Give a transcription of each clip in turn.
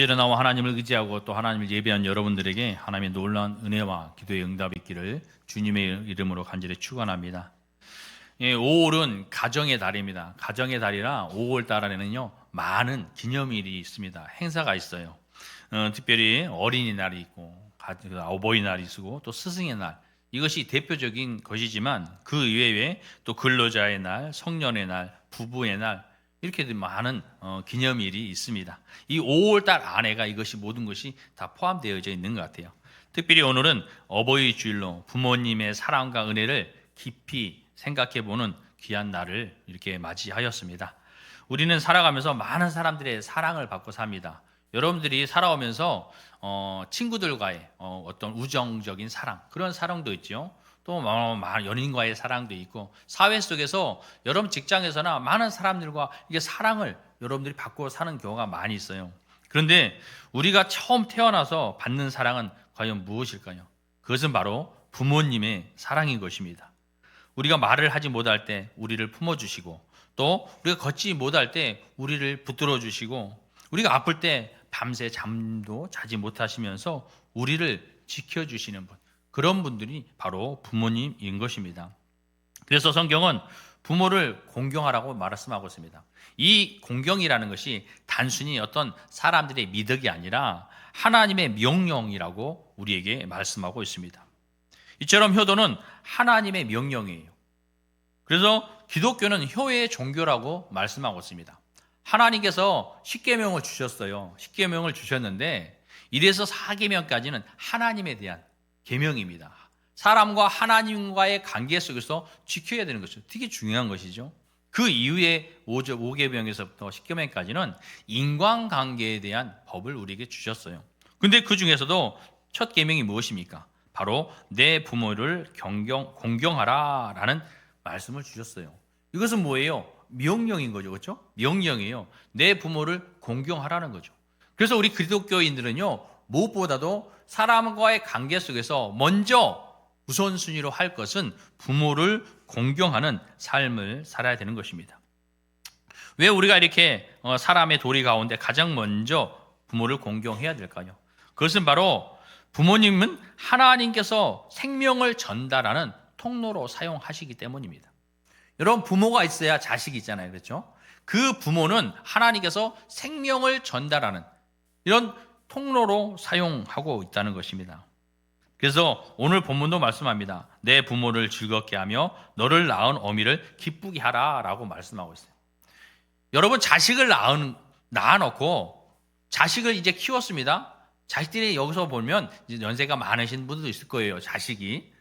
일어나와 하나님을 의지하고 또 하나님을 예배한 여러분들에게 하나님의 놀라운 은혜와 기도의 응답이 있기를 주님의 이름으로 간절히 축원합니다. 5월은 가정의 달입니다. 가정의 달이라 5월 달에는요 많은 기념일이 있습니다. 행사가 있어요. 특별히 어린이날이 있고 어버이날이 있고 또 스승의 날, 이것이 대표적인 것이지만 그 이외에 또 근로자의 날, 성년의 날, 부부의 날, 이렇게 많은 기념일이 있습니다. 이 5월달 안에가 이것이 모든 것이 다 포함되어져 있는 것 같아요. 특별히 오늘은 어버이 주일로 부모님의 사랑과 은혜를 깊이 생각해보는 귀한 날을 이렇게 맞이하였습니다. 우리는 살아가면서 많은 사람들의 사랑을 받고 삽니다. 여러분들이 살아오면서 친구들과의 어떤 우정적인 사랑, 그런 사랑도 있죠. 또 연인과의 사랑도 있고, 사회 속에서 여러분 직장에서나 많은 사람들과 이게 사랑을 여러분들이 받고 사는 경우가 많이 있어요. 그런데 우리가 처음 태어나서 받는 사랑은 과연 무엇일까요? 그것은 바로 부모님의 사랑인 것입니다. 우리가 말을 하지 못할 때 우리를 품어주시고, 또 우리가 걷지 못할 때 우리를 붙들어 주시고, 우리가 아플 때 밤새 잠도 자지 못하시면서 우리를 지켜주시는 분, 그런 분들이 바로 부모님인 것입니다. 그래서 성경은 부모를 공경하라고 말씀하고 있습니다. 이 공경이라는 것이 단순히 어떤 사람들의 미덕이 아니라 하나님의 명령이라고 우리에게 말씀하고 있습니다. 이처럼 효도는 하나님의 명령이에요. 그래서 기독교는 효의 종교라고 말씀하고 있습니다. 하나님께서 십계명을 주셨어요. 십계명을 주셨는데 1에서 4계명까지는 하나님에 대한 계명입니다. 사람과 하나님과의 관계 속에서 지켜야 되는 것이죠. 되게 중요한 것이죠. 그 이후에 5계명에서부터 10계명까지는 인간관계에 대한 법을 우리에게 주셨어요. 근데 그 중에서도 첫 계명이 무엇입니까? 바로 내 부모를 공경하라 라는 말씀을 주셨어요. 이것은 뭐예요? 명령인 거죠. 그렇죠? 명령이에요. 내 부모를 공경하라는 거죠. 그래서 우리 기독교인들은요, 무엇보다도 사람과의 관계 속에서 먼저 우선순위로 할 것은 부모를 공경하는 삶을 살아야 되는 것입니다. 왜 우리가 이렇게 사람의 도리 가운데 가장 먼저 부모를 공경해야 될까요? 그것은 바로 부모님은 하나님께서 생명을 전달하는 통로로 사용하시기 때문입니다. 여러분, 부모가 있어야 자식이 있잖아요. 그렇죠? 그 부모는 하나님께서 생명을 전달하는 이런 통로로 사용하고 있다는 것입니다. 그래서 오늘 본문도 말씀합니다. 내 부모를 즐겁게 하며 너를 낳은 어미를 기쁘게 하라 라고 말씀하고 있어요. 여러분, 자식을 낳아놓고 자식을 이제 키웠습니다. 자식들이 여기서 보면 이제 연세가 많으신 분들도 있을 거예요. 자식이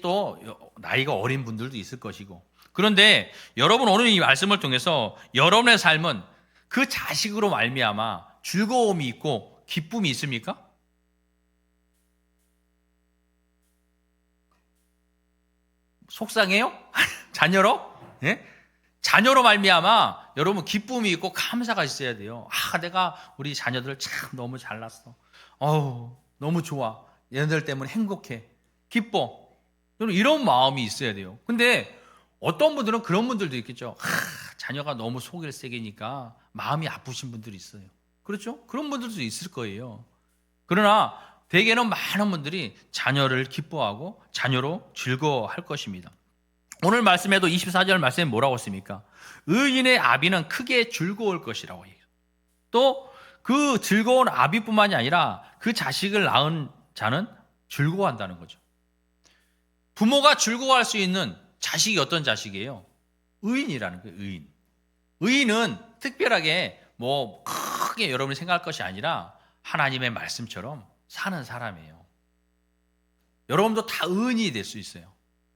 또 나이가 어린 분들도 있을 것이고. 그런데 여러분, 오늘 이 말씀을 통해서 여러분의 삶은 그 자식으로 말미암아 즐거움이 있고 기쁨이 있습니까? 속상해요? 자녀로? 예? 자녀로 말미암아 여러분 기쁨이 있고 감사가 있어야 돼요. 내가 우리 자녀들 참 너무 잘났어. 너무 좋아. 얘네들 때문에 행복해. 기뻐. 이런 마음이 있어야 돼요. 근데 어떤 분들은 그런 분들도 있겠죠. 자녀가 너무 속일색이니까 마음이 아프신 분들이 있어요. 그렇죠? 그런 분들도 있을 거예요. 그러나 대개는 많은 분들이 자녀를 기뻐하고 자녀로 즐거워할 것입니다. 오늘 말씀에도 24절 말씀에 뭐라고 했습니까? 의인의 아비는 크게 즐거울 것이라고 해요. 또 그 즐거운 아비뿐만이 아니라 그 자식을 낳은 자는 즐거워한다는 거죠. 부모가 즐거워할 수 있는 자식이 어떤 자식이에요? 의인이라는 거예요. 의인. 의인은 특별하게 크게 여러분이 생각할 것이 아니라 하나님의 말씀처럼 사는 사람이에요. 여러분도 다 의인이 될 수 있어요.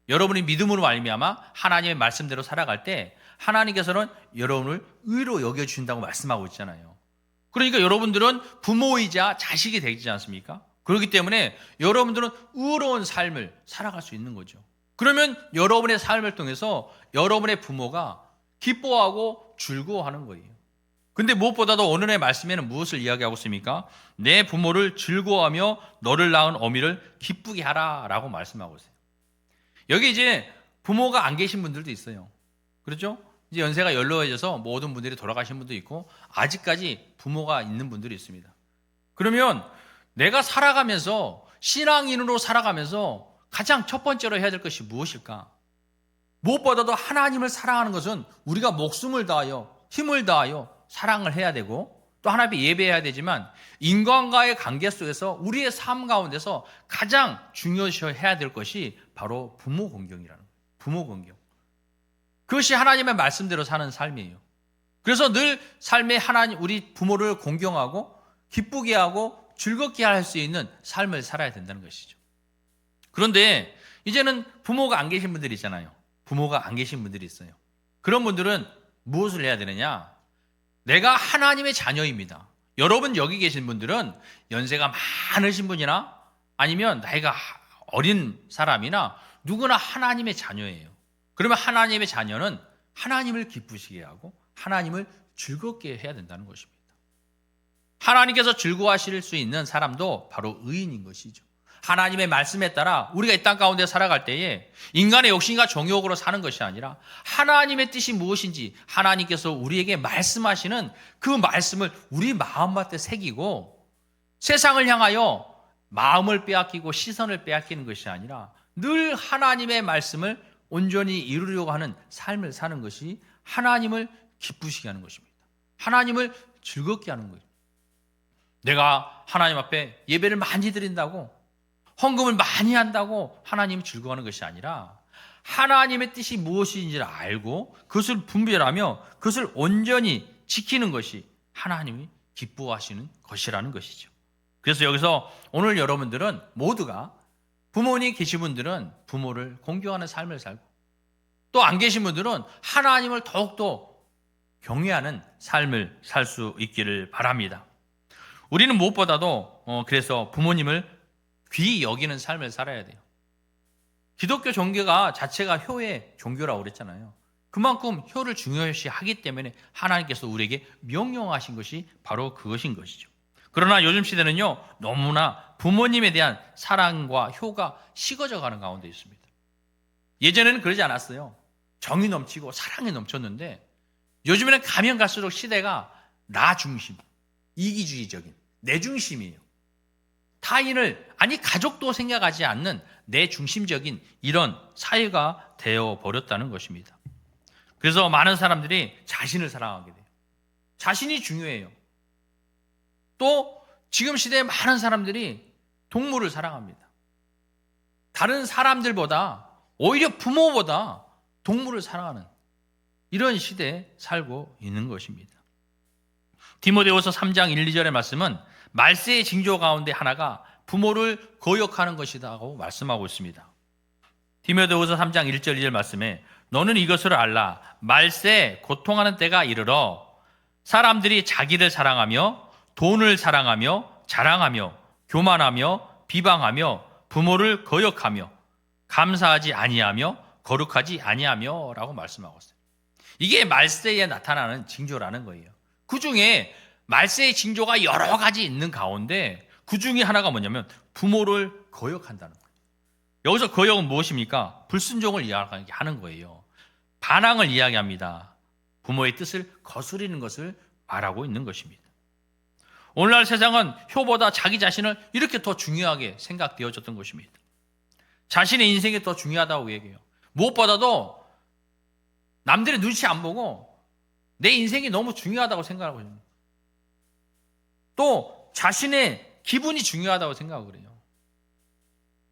여러분이 믿음으로 말미암아 하나님의 말씀대로 살아갈 때 하나님께서는 여러분을 의로 여겨주신다고 말씀하고 있잖아요. 그러니까 여러분들은 부모이자 자식이 되지 않습니까? 그렇기 때문에 여러분들은 의로운 삶을 살아갈 수 있는 거죠. 그러면 여러분의 삶을 통해서 여러분의 부모가 기뻐하고 즐거워하는 거예요. 근데 무엇보다도 오늘의 말씀에는 무엇을 이야기하고 있습니까? 내 부모를 즐거워하며 너를 낳은 어미를 기쁘게 하라 라고 말씀하고 있어요. 여기 이제 부모가 안 계신 분들도 있어요. 그렇죠? 이제 연세가 연로해져서 모든 분들이 돌아가신 분도 있고 아직까지 부모가 있는 분들이 있습니다. 그러면 내가 살아가면서 신앙인으로 살아가면서 가장 첫 번째로 해야 될 것이 무엇일까? 무엇보다도 하나님을 사랑하는 것은 우리가 목숨을 다하여 힘을 다하여 사랑을 해야 되고 또 하나님께 예배해야 되지만 인간과의 관계 속에서 우리의 삶 가운데서 가장 중요시해야 될 것이 바로 부모 공경이라는 거예요. 부모 공경. 그것이 하나님의 말씀대로 사는 삶이에요. 그래서 늘 삶에 하나님 우리 부모를 공경하고 기쁘게 하고 즐겁게 할 수 있는 삶을 살아야 된다는 것이죠. 그런데 이제는 부모가 안 계신 분들이 있잖아요. 부모가 안 계신 분들이 있어요. 그런 분들은 무엇을 해야 되느냐? 내가 하나님의 자녀입니다. 여러분 여기 계신 분들은 연세가 많으신 분이나 아니면 나이가 어린 사람이나 누구나 하나님의 자녀예요. 그러면 하나님의 자녀는 하나님을 기쁘시게 하고 하나님을 즐겁게 해야 된다는 것입니다. 하나님께서 즐거워하실 수 있는 사람도 바로 의인인 것이죠. 하나님의 말씀에 따라 우리가 이 땅 가운데 살아갈 때에 인간의 욕심과 정욕으로 사는 것이 아니라 하나님의 뜻이 무엇인지 하나님께서 우리에게 말씀하시는 그 말씀을 우리 마음밭에 새기고 세상을 향하여 마음을 빼앗기고 시선을 빼앗기는 것이 아니라 늘 하나님의 말씀을 온전히 이루려고 하는 삶을 사는 것이 하나님을 기쁘시게 하는 것입니다. 하나님을 즐겁게 하는 거예요. 내가 하나님 앞에 예배를 많이 드린다고 헌금을 많이 한다고 하나님이 즐거워하는 것이 아니라 하나님의 뜻이 무엇인지를 알고 그것을 분별하며 그것을 온전히 지키는 것이 하나님이 기뻐하시는 것이라는 것이죠. 그래서 여기서 오늘 여러분들은 모두가 부모님 계신 분들은 부모를 공경하는 삶을 살고 또 안 계신 분들은 하나님을 더욱더 경외하는 삶을 살 수 있기를 바랍니다. 우리는 무엇보다도 그래서 부모님을 귀히 여기는 삶을 살아야 돼요. 기독교 종교가 자체가 효의 종교라고 그랬잖아요. 그만큼 효를 중요시하기 때문에 하나님께서 우리에게 명령하신 것이 바로 그것인 것이죠. 그러나 요즘 시대는요, 너무나 부모님에 대한 사랑과 효가 식어져 가는 가운데 있습니다. 예전에는 그러지 않았어요. 정이 넘치고 사랑이 넘쳤는데 요즘에는 가면 갈수록 시대가 나 중심, 이기주의적인 내 중심이에요. 타인을 아니 가족도 생각하지 않는 내 중심적인 이런 사회가 되어 버렸다는 것입니다. 그래서 많은 사람들이 자신을 사랑하게 돼요. 자신이 중요해요. 또 지금 시대에 많은 사람들이 동물을 사랑합니다. 다른 사람들보다 오히려 부모보다 동물을 사랑하는 이런 시대에 살고 있는 것입니다. 디모데후서 3장 1, 2절의 말씀은 말세의 징조 가운데 하나가 부모를 거역하는 것이라고 말씀하고 있습니다. 디모데후서 3장 1절 2절 말씀에 너는 이것을 알라 말세에 고통하는 때가 이르러 사람들이 자기를 사랑하며 돈을 사랑하며 자랑하며 교만하며 비방하며 부모를 거역하며 감사하지 아니하며 거룩하지 아니하며 라고 말씀하고 있어요. 이게 말세에 나타나는 징조라는 거예요. 그 중에 말세의 징조가 여러 가지 있는 가운데 그 중에 하나가 뭐냐면 부모를 거역한다는 거예요. 여기서 거역은 무엇입니까? 불순종을 이야기하는 거예요. 반항을 이야기합니다. 부모의 뜻을 거스르는 것을 말하고 있는 것입니다. 오늘날 세상은 효보다 자기 자신을 이렇게 더 중요하게 생각되어졌던 것입니다. 자신의 인생이 더 중요하다고 얘기해요. 무엇보다도 남들의 눈치 안 보고 내 인생이 너무 중요하다고 생각하고 있는 거예요. 또 자신의 기분이 중요하다고 생각하고 그래요.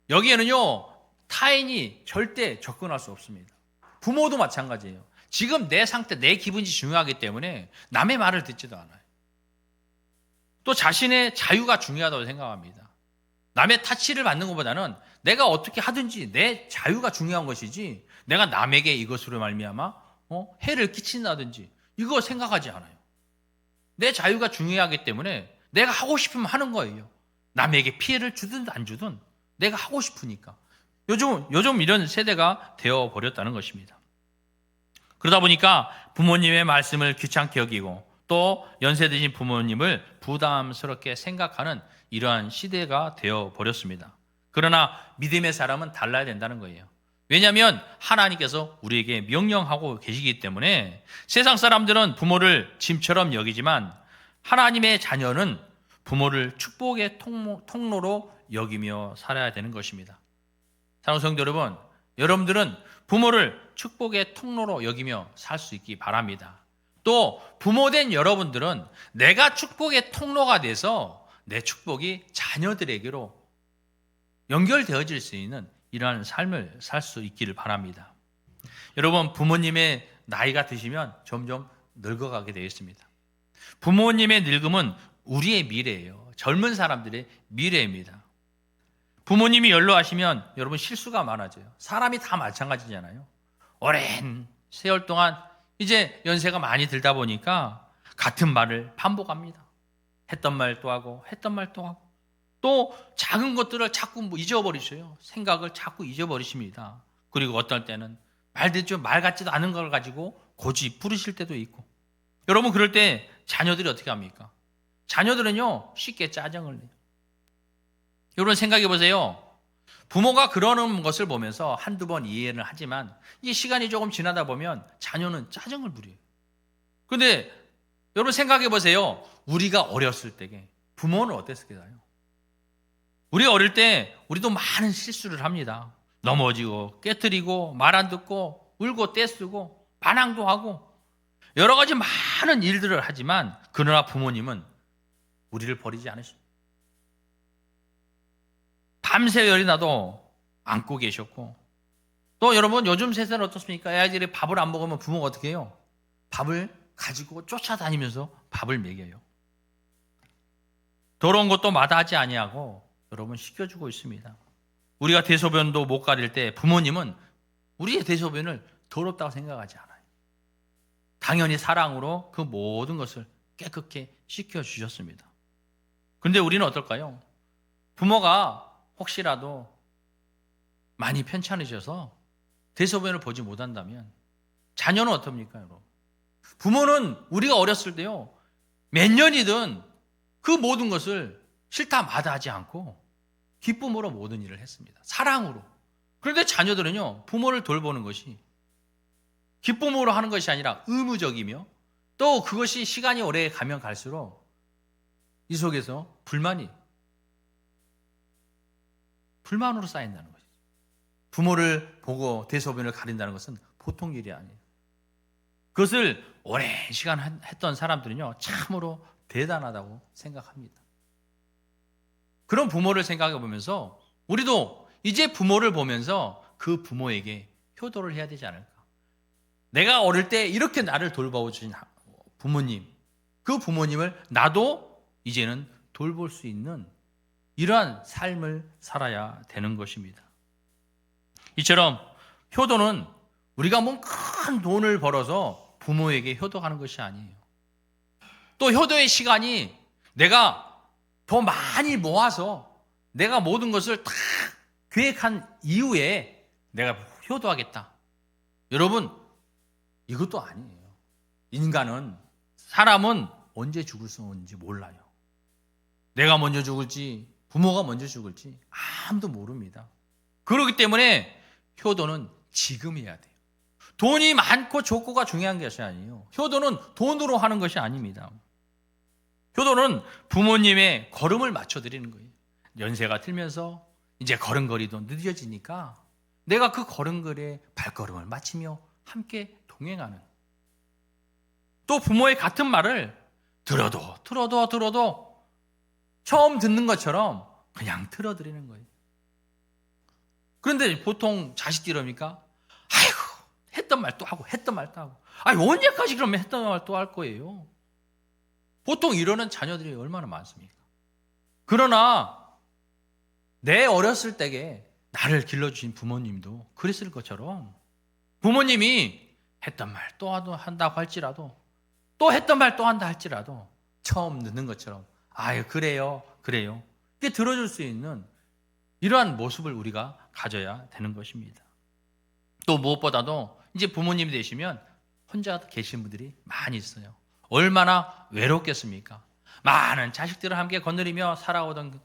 여기에는요 타인이 절대 접근할 수 없습니다. 부모도 마찬가지예요. 지금 내 상태, 내 기분이 중요하기 때문에 남의 말을 듣지도 않아요. 또 자신의 자유가 중요하다고 생각합니다. 남의 타치를 받는 것보다는 내가 어떻게 하든지 내 자유가 중요한 것이지 내가 남에게 이것으로 말미암아 해를 끼친다든지 이거 생각하지 않아요. 내 자유가 중요하기 때문에 내가 하고 싶으면 하는 거예요. 남에게 피해를 주든 안 주든 내가 하고 싶으니까. 요즘 이런 세대가 되어버렸다는 것입니다. 그러다 보니까 부모님의 말씀을 귀찮게 여기고 또 연세 드신 부모님을 부담스럽게 생각하는 이러한 시대가 되어버렸습니다. 그러나 믿음의 사람은 달라야 된다는 거예요. 왜냐하면 하나님께서 우리에게 명령하고 계시기 때문에 세상 사람들은 부모를 짐처럼 여기지만 하나님의 자녀는 부모를 축복의 통로로 여기며 살아야 되는 것입니다. 사랑하는 성도 여러분, 여러분들은 부모를 축복의 통로로 여기며 살 수 있기 바랍니다. 또 부모된 여러분들은 내가 축복의 통로가 돼서 내 축복이 자녀들에게로 연결되어질 수 있는 이러한 삶을 살 수 있기를 바랍니다. 여러분, 부모님의 나이가 드시면 점점 늙어가게 되어 있습니다. 부모님의 늙음은 우리의 미래예요. 젊은 사람들의 미래입니다. 부모님이 연로하시면 여러분 실수가 많아져요. 사람이 다 마찬가지잖아요. 오랜 세월 동안 이제 연세가 많이 들다 보니까 같은 말을 반복합니다. 했던 말 또 하고 했던 말 또 하고 또 작은 것들을 자꾸 잊어버리셔요. 생각을 자꾸 잊어버리십니다. 그리고 어떨 때는 말 같지도 않은 걸 가지고 고집 부리실 때도 있고. 여러분, 그럴 때 자녀들이 어떻게 합니까? 자녀들은요 쉽게 짜증을 내요. 여러분 생각해 보세요. 부모가 그러는 것을 보면서 한두 번 이해를 하지만 이 시간이 조금 지나다 보면 자녀는 짜증을 부려요. 그런데 여러분 생각해 보세요. 우리가 어렸을 때에 부모는 어땠을까요? 우리가 어릴 때 우리도 많은 실수를 합니다. 넘어지고 깨트리고 말 안 듣고 울고 떼쓰고 반항도 하고 여러 가지 많은 일들을 하지만 그러나 부모님은 우리를 버리지 않으십니다. 밤새 열이 나도 안고 계셨고 또 여러분 요즘 세대는 어떻습니까? 아이들이 밥을 안 먹으면 부모가 어떻게 해요? 밥을 가지고 쫓아다니면서 밥을 먹여요. 더러운 것도 마다하지 아니하고 여러분 시켜주고 있습니다. 우리가 대소변도 못 가릴 때 부모님은 우리의 대소변을 더럽다고 생각하지 않아요. 당연히 사랑으로 그 모든 것을 깨끗게 씻겨주셨습니다. 그런데 우리는 어떨까요? 부모가 혹시라도 많이 편찮으셔서 대소변을 보지 못한다면 자녀는 어떻습니까, 여러분? 부모는 우리가 어렸을 때요 몇 년이든 그 모든 것을 싫다 마다하지 않고 기쁨으로 모든 일을 했습니다. 사랑으로. 그런데 자녀들은요 부모를 돌보는 것이 기쁨으로 하는 것이 아니라 의무적이며 또 그것이 시간이 오래 가면 갈수록 이 속에서 불만으로 쌓인다는 것이죠. 부모를 보고 대소변을 가린다는 것은 보통 일이 아니에요. 그것을 오랜 시간 했던 사람들은요 참으로 대단하다고 생각합니다. 그런 부모를 생각해 보면서 우리도 이제 부모를 보면서 그 부모에게 효도를 해야 되지 않을까. 내가 어릴 때 이렇게 나를 돌봐주신 부모님, 그 부모님을 나도 이제는 돌볼 수 있는 이러한 삶을 살아야 되는 것입니다. 이처럼 효도는 우리가 뭐 큰 돈을 벌어서 부모에게 효도하는 것이 아니에요. 또 효도의 시간이 내가 더 많이 모아서 내가 모든 것을 다 계획한 이후에 내가 효도하겠다. 여러분, 이것도 아니에요. 사람은 언제 죽을 수 있는지 몰라요. 내가 먼저 죽을지 부모가 먼저 죽을지 아무도 모릅니다. 그렇기 때문에 효도는 지금 해야 돼요. 돈이 많고 적고가 중요한 것이 아니에요. 효도는 돈으로 하는 것이 아닙니다. 효도는 부모님의 걸음을 맞춰드리는 거예요. 연세가 들면서 이제 걸음걸이도 늦어지니까 내가 그 걸음걸이에 발걸음을 맞추며 함께 동행하는, 또 부모의 같은 말을 들어도 처음 듣는 것처럼 그냥 틀어드리는 거예요. 그런데 보통 자식들이 이럽니까? 아이고 했던 말 또 하고 했던 말 또 하고, 아니 언제까지 그러면 했던 말 또 할 거예요. 보통 이러는 자녀들이 얼마나 많습니까? 그러나 내 어렸을 때에 나를 길러주신 부모님도 그랬을 것처럼 부모님이 했던 말 또 한다고 할지라도 또 했던 말 또 한다 할지라도 처음 듣는 것처럼 아유 그래요 이렇게 들어줄 수 있는 이러한 모습을 우리가 가져야 되는 것입니다. 또 무엇보다도 이제 부모님이 되시면 혼자 계신 분들이 많이 있어요. 얼마나 외롭겠습니까? 많은 자식들을 함께 거느리며 살아오던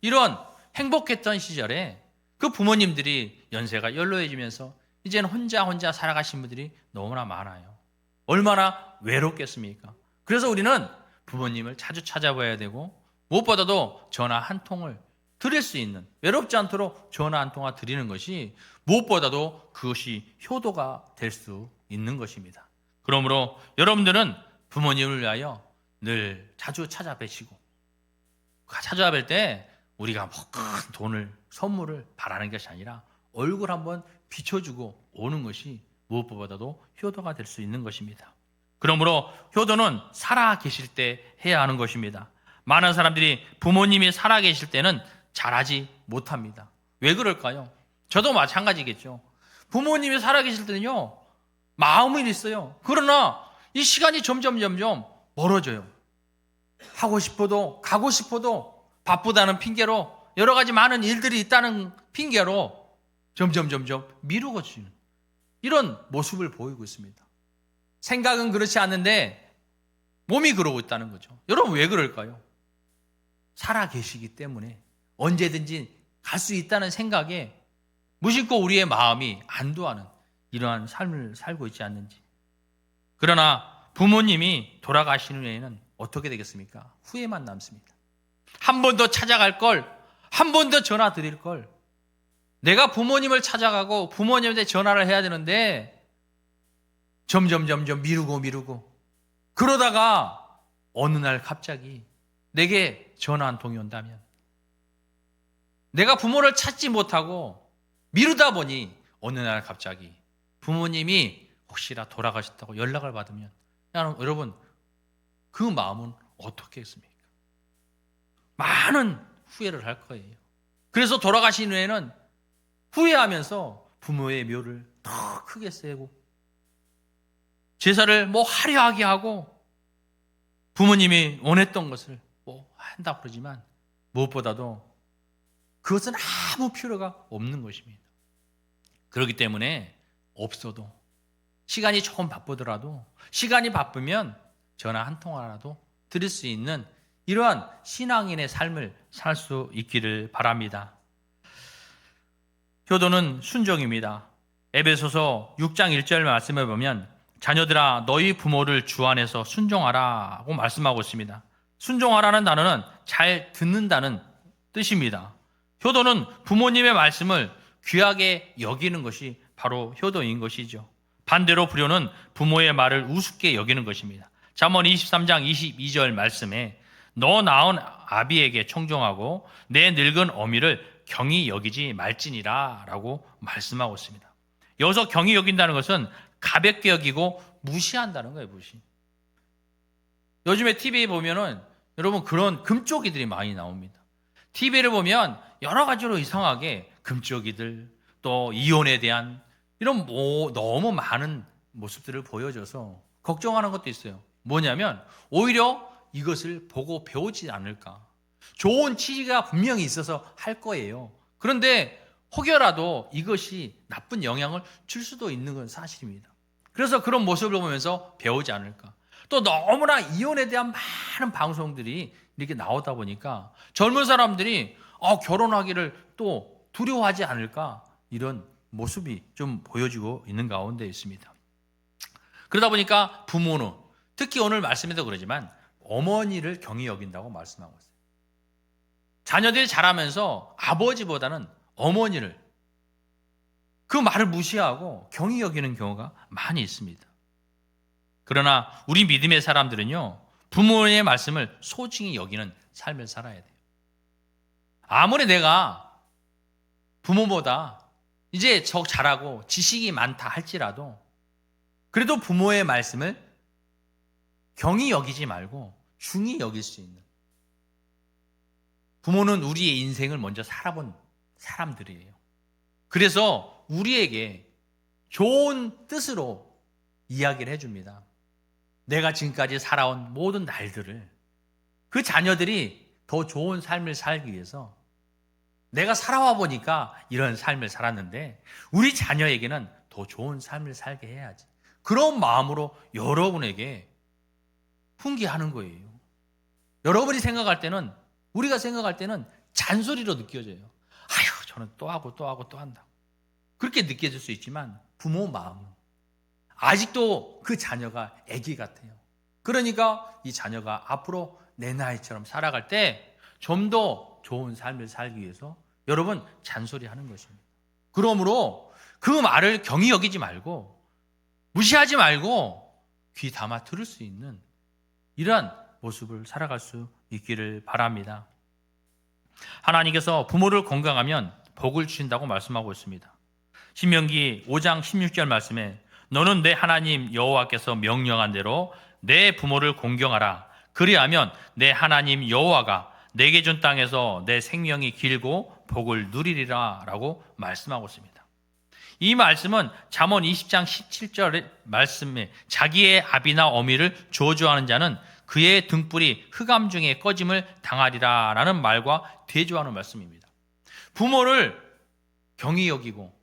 이런 행복했던 시절에 그 부모님들이 연세가 연로해지면서 이제는 혼자 살아가신 분들이 너무나 많아요. 얼마나 외롭겠습니까? 그래서 우리는 부모님을 자주 찾아봐야 되고 무엇보다도 전화 한 통을 드릴 수 있는, 외롭지 않도록 전화 한 통화 드리는 것이 무엇보다도 그것이 효도가 될 수 있는 것입니다. 그러므로 여러분들은 부모님을 위하여 늘 자주 찾아뵈시고, 찾아뵐 때 우리가 뭐 큰 돈을, 선물을 바라는 것이 아니라 얼굴 한번 비춰주고 오는 것이 무엇보다도 효도가 될 수 있는 것입니다. 그러므로 효도는 살아 계실 때 해야 하는 것입니다. 많은 사람들이 부모님이 살아 계실 때는 잘하지 못합니다. 왜 그럴까요? 저도 마찬가지겠죠. 부모님이 살아 계실 때는요, 마음은 있어요. 그러나 이 시간이 점점 멀어져요. 하고 싶어도, 가고 싶어도 바쁘다는 핑계로, 여러 가지 많은 일들이 있다는 핑계로 점점 미루고 지는 이런 모습을 보이고 있습니다. 생각은 그렇지 않는데 몸이 그러고 있다는 거죠. 여러분, 왜 그럴까요? 살아 계시기 때문에 언제든지 갈 수 있다는 생각에 무심코 우리의 마음이 안도하는 이러한 삶을 살고 있지 않는지. 그러나 부모님이 돌아가시는 후에는 어떻게 되겠습니까? 후회만 남습니다. 한 번 더 찾아갈 걸, 한 번 더 전화 드릴 걸. 내가 부모님을 찾아가고 부모님한테 전화를 해야 되는데 점점 미루고 그러다가 어느 날 갑자기 내게 전화 한 통이 온다면, 내가 부모를 찾지 못하고 미루다 보니 어느 날 갑자기 부모님이 혹시나 돌아가셨다고 연락을 받으면, 여러분, 그 마음은 어떻게 했습니까? 많은 후회를 할 거예요. 그래서 돌아가신 후에는 후회하면서 부모의 묘를 더 크게 세고 제사를 뭐 화려하게 하고 부모님이 원했던 것을 뭐 한다고 그러지만 무엇보다도 그것은 아무 필요가 없는 것입니다. 그렇기 때문에 없어도, 시간이 조금 바쁘더라도, 시간이 바쁘면 전화 한 통화라도 드릴 수 있는 이러한 신앙인의 삶을 살 수 있기를 바랍니다. 효도는 순종입니다. 에베소서 6장 1절 말씀을 보면 자녀들아 너희 부모를 주 안에서 순종하라고 말씀하고 있습니다. 순종하라는 단어는 잘 듣는다는 뜻입니다. 효도는 부모님의 말씀을 귀하게 여기는 것이 바로 효도인 것이죠. 반대로 불효는 부모의 말을 우습게 여기는 것입니다. 잠언 23장 22절 말씀에 너 낳은 아비에게 청종하고 내 늙은 어미를 경히 여기지 말지니라 라고 말씀하고 있습니다. 여기서 경히 여긴다는 것은 가볍게 여기고 무시한다는 거예요. 무시. 요즘에 TV에 보면은 여러분 그런 금쪽이들이 많이 나옵니다. TV를 보면 여러 가지로 이상하게 금쪽이들, 또 이혼에 대한 이런 너무 많은 모습들을 보여줘서 걱정하는 것도 있어요. 뭐냐면 오히려 이것을 보고 배우지 않을까. 좋은 취지가 분명히 있어서 할 거예요. 그런데 혹여라도 이것이 나쁜 영향을 줄 수도 있는 건 사실입니다. 그래서 그런 모습을 보면서 배우지 않을까. 또 너무나 이혼에 대한 많은 방송들이 이렇게 나오다 보니까 젊은 사람들이 결혼하기를 또 두려워하지 않을까, 이런 모습이 좀 보여지고 있는 가운데 있습니다. 그러다 보니까 부모는, 특히 오늘 말씀에도 그러지만 어머니를 경히 여긴다고 말씀하고 있어요. 자녀들이 자라면서 아버지보다는 어머니를, 그 말을 무시하고 경히 여기는 경우가 많이 있습니다. 그러나 우리 믿음의 사람들은요, 부모의 말씀을 소중히 여기는 삶을 살아야 돼요. 아무리 내가 부모보다 이제 더 잘하고 지식이 많다 할지라도 그래도 부모의 말씀을 경히 여기지 말고 중히 여길 수 있는, 부모는 우리의 인생을 먼저 살아본 사람들이에요. 그래서 우리에게 좋은 뜻으로 이야기를 해줍니다. 내가 지금까지 살아온 모든 날들을 그 자녀들이 더 좋은 삶을 살기 위해서, 내가 살아와 보니까 이런 삶을 살았는데 우리 자녀에게는 더 좋은 삶을 살게 해야지, 그런 마음으로 여러분에게 훈계하는 거예요. 여러분이 생각할 때는, 우리가 생각할 때는 잔소리로 느껴져요. 아유, 저는 또 하고 또 하고 또 한다. 그렇게 느껴질 수 있지만 부모 마음은 아직도 그 자녀가 아기 같아요. 그러니까 이 자녀가 앞으로 내 나이처럼 살아갈 때 좀 더 좋은 삶을 살기 위해서 여러분 잔소리하는 것입니다. 그러므로 그 말을 경히 여기지 말고 무시하지 말고 귀 담아 들을 수 있는 이러한 모습을 살아갈 수 있기를 바랍니다. 하나님께서 부모를 건강하면 복을 주신다고 말씀하고 있습니다. 신명기 5장 16절 말씀에 너는 내 하나님 여호와께서 명령한 대로 내 부모를 공경하라. 그리하면 내 하나님 여호와가 내게 준 땅에서 내 생명이 길고 복을 누리리라 라고 말씀하고 있습니다. 이 말씀은 잠언 20장 17절의 말씀에 자기의 아비나 어미를 저주하는 자는 그의 등불이 흑암 중에 꺼짐을 당하리라 라는 말과 대조하는 말씀입니다. 부모를 경히 여기고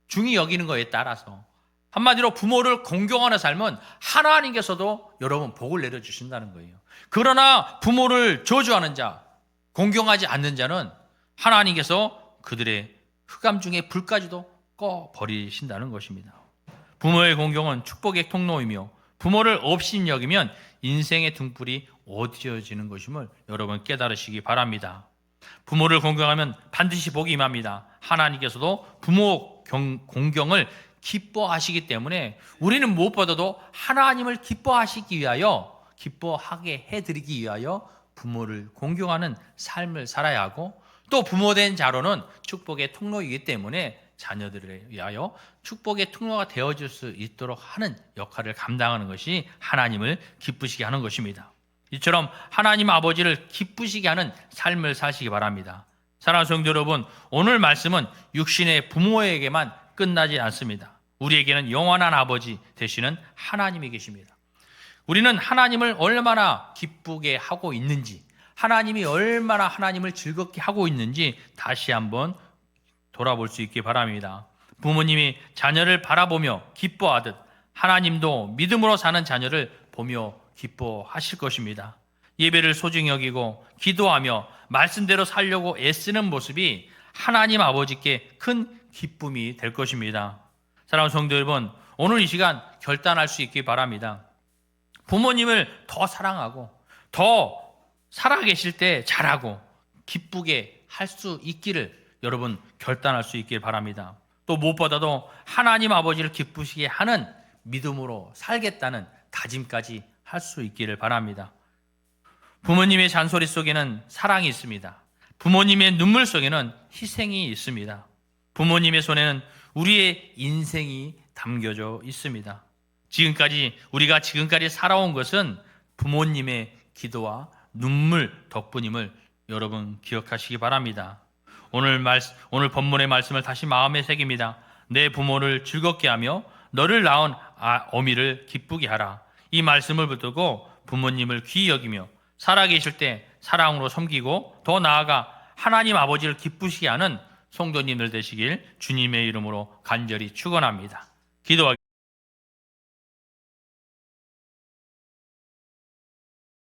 중히 여기는 것에 따라서 한마디로 부모를 공경하는 삶은 하나님께서도 여러분 복을 내려주신다는 거예요. 그러나 부모를 저주하는 자, 공경하지 않는 자는 하나님께서 그들의 흑암 중에 불까지도 꺼버리신다는 것입니다. 부모의 공경은 축복의 통로이며 부모를 없인 여기면 인생의 등불이 어두워지는 것임을 여러분 깨달으시기 바랍니다. 부모를 공경하면 반드시 복이 임합니다. 하나님께서도 부모 공경을 기뻐하시기 때문에 우리는 무엇보다도 하나님을 기뻐하시기 위하여 기뻐하게 해드리기 위하여 부모를 공경하는 삶을 살아야 하고 또 부모된 자로는 축복의 통로이기 때문에 자녀들에 의하여 축복의 통로가 되어줄 수 있도록 하는 역할을 감당하는 것이 하나님을 기쁘시게 하는 것입니다. 이처럼 하나님 아버지를 기쁘시게 하는 삶을 사시기 바랍니다. 사랑하는 성도 여러분, 오늘 말씀은 육신의 부모에게만 끝나지 않습니다. 우리에게는 영원한 아버지 되시는 하나님이 계십니다. 우리는 하나님을 얼마나 기쁘게 하고 있는지, 하나님이 얼마나 하나님을 즐겁게 하고 있는지 다시 한번 돌아볼 수 있기 바랍니다. 부모님이 자녀를 바라보며 기뻐하듯 하나님도 믿음으로 사는 자녀를 보며 기뻐하실 것입니다. 예배를 소중히 여기고 기도하며 말씀대로 살려고 애쓰는 모습이 하나님 아버지께 큰 기쁨이 될 것입니다. 사랑하는 성도 여러분, 오늘 이 시간 결단할 수 있기 바랍니다. 부모님을 더 사랑하고 더 살아계실 때 잘하고 기쁘게 할 수 있기를 여러분 결단할 수 있길 바랍니다. 또 무엇보다도 하나님 아버지를 기쁘시게 하는 믿음으로 살겠다는 다짐까지 할 수 있기를 바랍니다. 부모님의 잔소리 속에는 사랑이 있습니다. 부모님의 눈물 속에는 희생이 있습니다. 부모님의 손에는 우리의 인생이 담겨져 있습니다. 우리가 지금까지 살아온 것은 부모님의 기도와 눈물 덕분임을 여러분 기억하시기 바랍니다. 오늘 본문의 말씀을 다시 마음에 새깁니다. 내 부모를 즐겁게 하며 너를 낳은 어미를 기쁘게 하라. 이 말씀을 붙들고 부모님을 귀히 여기며 살아계실 때 사랑으로 섬기고 더 나아가 하나님 아버지를 기쁘시게 하는 성도님들 되시길 주님의 이름으로 간절히 축원합니다. 기도하겠습니다.